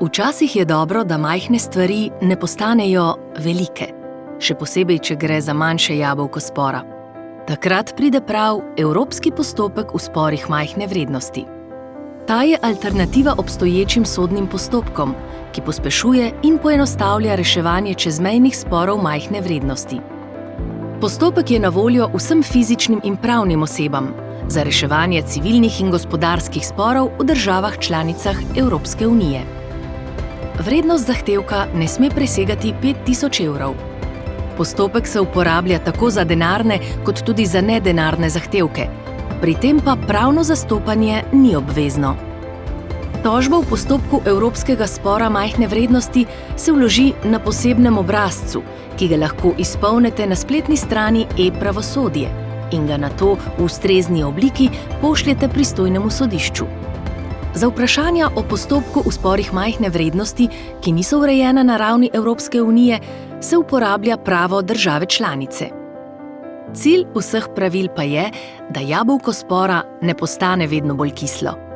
Včasih je dobro, da majhne stvari ne postanejo velike, še posebej, če gre za manjše jabolko spora. Takrat pride prav evropski postopek v sporih majhne vrednosti. Ta je alternativa obstoječim sodnim postopkom, ki pospešuje in poenostavlja reševanje čezmejnih sporov majhne vrednosti. Postopek je na voljo vsem fizičnim in pravnim osebam za reševanje civilnih in gospodarskih sporov v državah članicah Evropske unije. Vrednost zahtevka ne sme presegati 5000 evrov. Postopek se uporablja tako za denarne kot tudi za nedenarne zahtevke, pri tem pa pravno zastopanje ni obvezno. Tožba v postopku evropskega spora majhne vrednosti se vloži na posebnem obrazcu, ki ga lahko izpolnite na spletni strani e-pravosodje in ga nato v ustrezni obliki pošljete pristojnemu sodišču. Za vprašanja o postopku v sporih majhne vrednosti, ki niso urejena na ravni Evropske unije, se uporablja pravo države članice. Cilj vseh pravil pa je, da jabolko spora ne postane vedno bolj kislo.